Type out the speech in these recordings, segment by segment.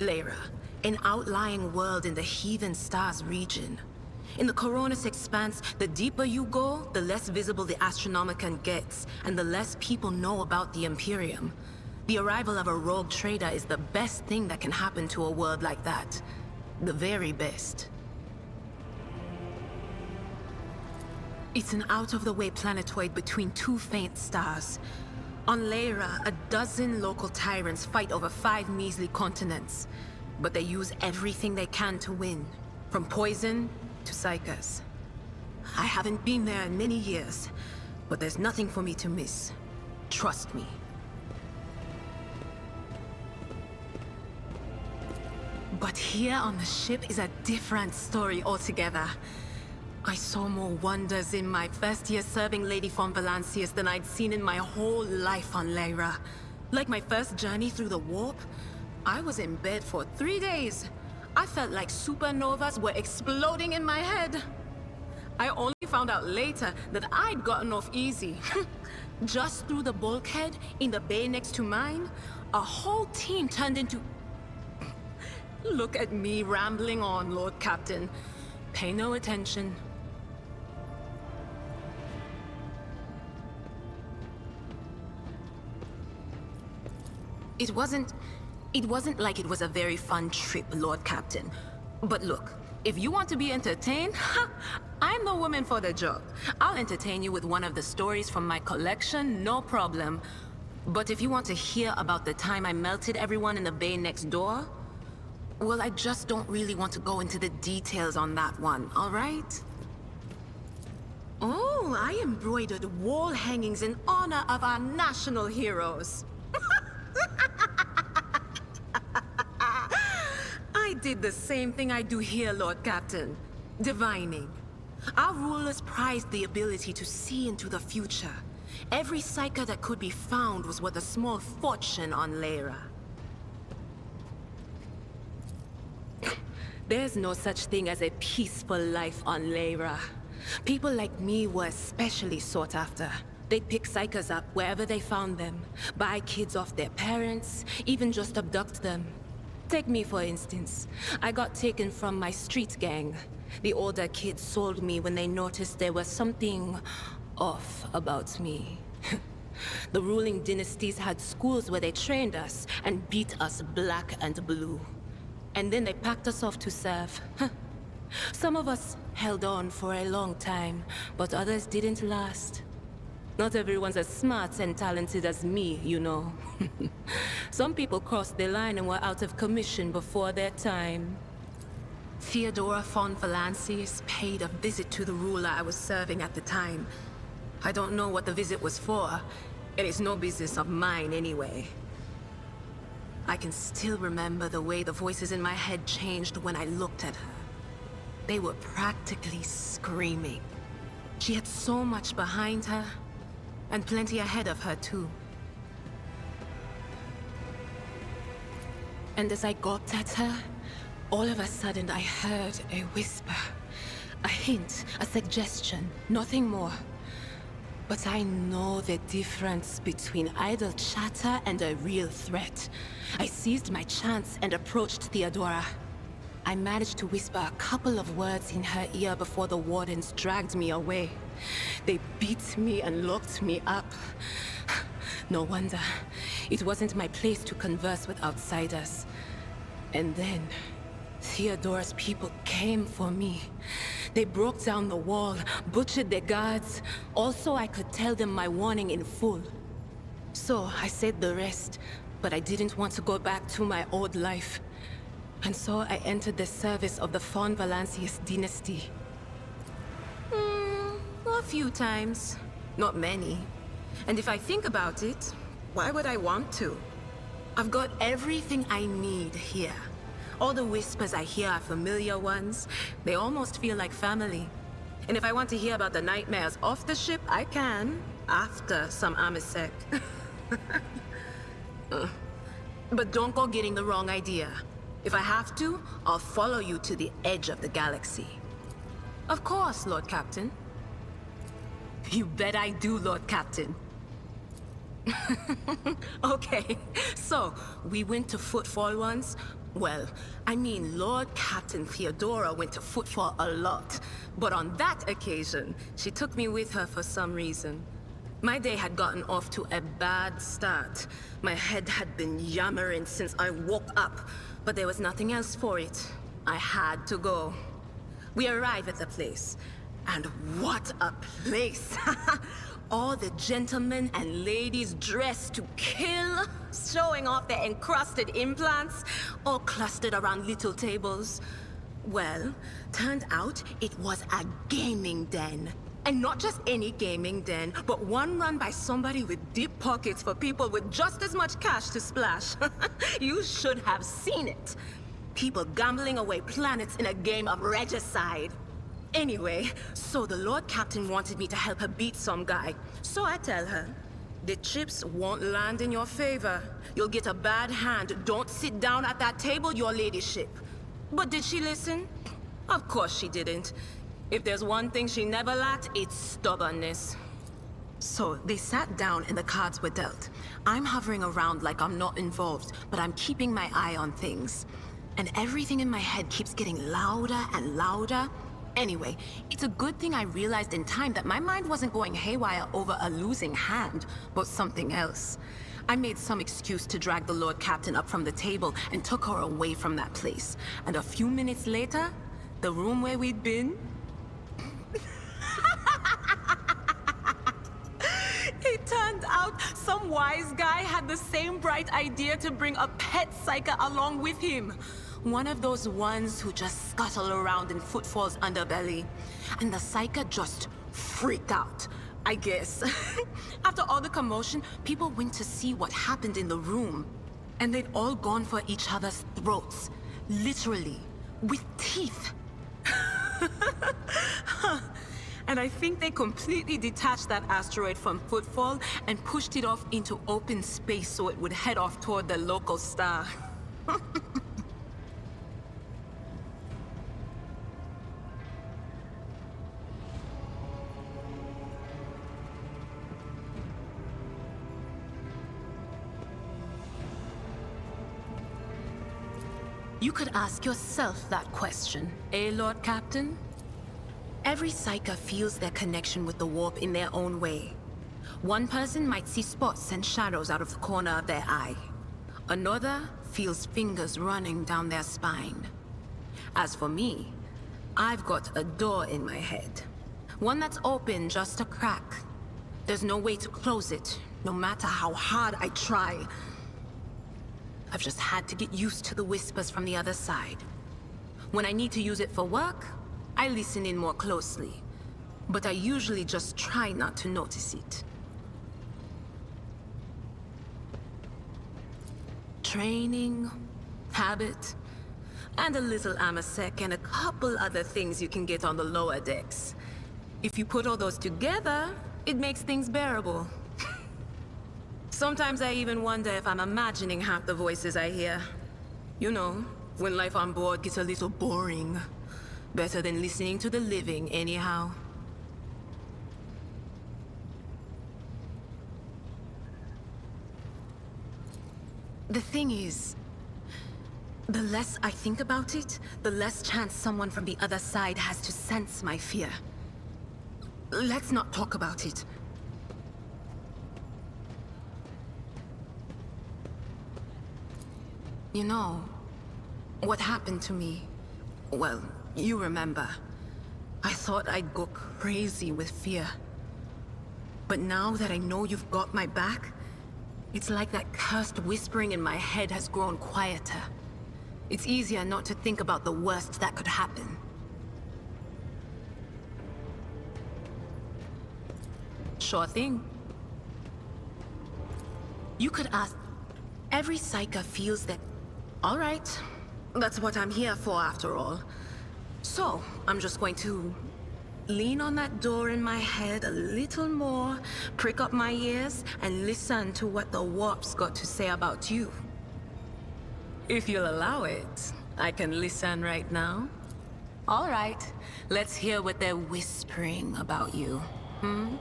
Lyra, an outlying world in the Heathen Stars region. In the Coronis Expanse, the deeper you go, the less visible the Astronomicon gets, and the less people know about the Imperium. The arrival of a rogue trader is the best thing that can happen to a world like that. The very best. It's an out-of-the-way planetoid between two faint stars. On Lyra, a dozen local tyrants fight over 5 measly continents. But they use everything they can to win, from poison to psychers. I haven't been there in many years, but there's nothing for me to miss. Trust me. But here on the ship is a different story altogether. I saw more wonders in my first year serving Lady von Valancius than I'd seen in my whole life on Lyra. Like my first journey through the warp, I was in bed for 3 days. I felt like supernovas were exploding in my head. I only found out later that I'd gotten off easy. Just through the bulkhead in the bay next to mine, a whole team turned into... Look at me rambling on, Lord Captain. Pay no attention. It wasn't like it was a very fun trip, Lord Captain. But look, if you want to be entertained, I'm the woman for the job. I'll entertain you with one of the stories from my collection, no problem. But if you want to hear about the time I melted everyone in the bay next door, well, I just don't really want to go into the details on that one, all right? Oh, I embroidered wall hangings in honor of our national heroes. I did the same thing I do here, Lord Captain. Divining. Our rulers prized the ability to see into the future. Every psyker that could be found was worth a small fortune on Lyra. There's no such thing as a peaceful life on Lyra. People like me were especially sought after. They'd pick psychers up wherever they found them, buy kids off their parents, even just abduct them. Take me, for instance. I got taken from my street gang. The older kids sold me when they noticed there was something off about me. The ruling dynasties had schools where they trained us and beat us black and blue. And then they packed us off to serve. Some of us held on for a long time, but others didn't last. Not everyone's as smart and talented as me, you know. Some people crossed the line and were out of commission before their time. Theodora von Valancius paid a visit to the ruler I was serving at the time. I don't know what the visit was for, and it's no business of mine anyway. I can still remember the way the voices in my head changed when I looked at her. They were practically screaming. She had so much behind her, and plenty ahead of her too. And as I gawped at her, all of a sudden I heard a whisper. A hint, a suggestion, nothing more. But I know the difference between idle chatter and a real threat. I seized my chance and approached Theodora. I managed to whisper a couple of words in her ear before the wardens dragged me away. They beat me and locked me up. No wonder. It wasn't my place to converse with outsiders. And then, Theodora's people came for me. They broke down the wall, butchered their guards, all so I could tell them my warning in full. So I said the rest, but I didn't want to go back to my old life. And so I entered the service of the von Valancius dynasty. A few times. Not many. And if I think about it, why would I want to? I've got everything I need here. All the whispers I hear are familiar ones. They almost feel like family. And if I want to hear about the nightmares off the ship, I can. After some Amisec. But don't go getting the wrong idea. If I have to, I'll follow you to the edge of the galaxy. Of course, Lord Captain. You bet I do, Lord Captain. Okay, so we went to Footfall once, Well, I mean, Lord Captain Theodora went to footfall a lot. But on that occasion, she took me with her for some reason. My day had gotten off to a bad start. My head had been yammering since I woke up, but there was nothing else for it. I had to go. We arrive at the place, and what a place! All the gentlemen and ladies dressed to kill, showing off their encrusted implants, all clustered around little tables. Well, turned out it was a gaming den. And not just any gaming den, but one run by somebody with deep pockets for people with just as much cash to splash. You should have seen it. People gambling away planets in a game of regicide. Anyway, so the Lord Captain wanted me to help her beat some guy. So I tell her, the chips won't land in your favor. You'll get a bad hand. Don't sit down at that table, your ladyship. But did she listen? Of course she didn't. If there's one thing she never lacked, it's stubbornness. So they sat down and the cards were dealt. I'm hovering around like I'm not involved, but I'm keeping my eye on things. And everything in my head keeps getting louder and louder. Anyway, it's a good thing I realized in time that my mind wasn't going haywire over a losing hand, but something else. I made some excuse to drag the Lord Captain up from the table and took her away from that place. And a few minutes later, the room where we'd been... It turned out some wise guy had the same bright idea to bring a pet psyker along with him. One of those ones who just scuttle around in Footfall's underbelly. And the psyker just freaked out, I guess. After all the commotion, people went to see what happened in the room. And they'd all gone for each other's throats. Literally. With teeth. And I think they completely detached that asteroid from Footfall and pushed it off into open space so it would head off toward the local star. You could ask yourself that question, eh, Lord Captain? Every psyker feels their connection with the warp in their own way. One person might see spots and shadows out of the corner of their eye. Another feels fingers running down their spine. As for me, I've got a door in my head. One that's open just a crack. There's no way to close it, no matter how hard I try. I've just had to get used to the whispers from the other side. When I need to use it for work, I listen in more closely. But I usually just try not to notice it. Training, habit, and a little amasec and a couple other things you can get on the lower decks. If you put all those together, it makes things bearable. Sometimes I even wonder if I'm imagining half the voices I hear. You know, when life on board gets a little boring. Better than listening to the living, anyhow. The thing is, the less I think about it, the less chance someone from the other side has to sense my fear. Let's not talk about it. You know, what happened to me? Well, you remember. I thought I'd go crazy with fear. But now that I know you've got my back, it's like that cursed whispering in my head has grown quieter. It's easier not to think about the worst that could happen. Sure thing. You could ask... Every psyker feels that... All right, that's what I'm here for after all. So, I'm just going to lean on that door in my head a little more, prick up my ears, and listen to what the warp's got to say about you. If you'll allow it, I can listen right now. All right, let's hear what they're whispering about you, hmm?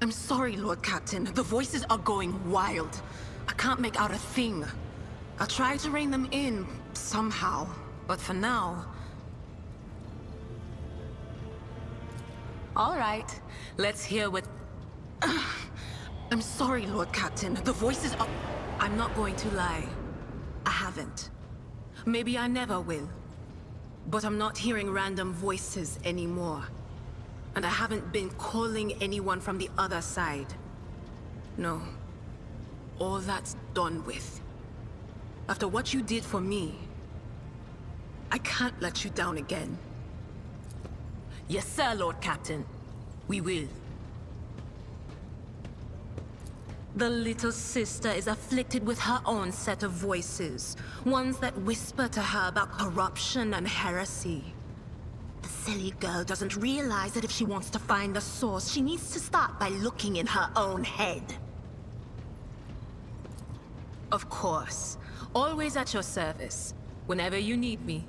I'm sorry, Lord Captain. The voices are going wild. I can't make out a thing. I'll try to rein them in, somehow. But for now... All right. Let's hear what... I'm sorry, Lord Captain. The voices are... I'm not going to lie. I haven't. Maybe I never will. But I'm not hearing random voices anymore. And I haven't been calling anyone from the other side. No. All that's done with. After what you did for me, I can't let you down again. Yes, sir, Lord Captain. We will. The little sister is afflicted with her own set of voices. Ones that whisper to her about corruption and heresy. The silly girl doesn't realize that if she wants to find the source, she needs to start by looking in her own head. Of course. Always at your service. Whenever you need me.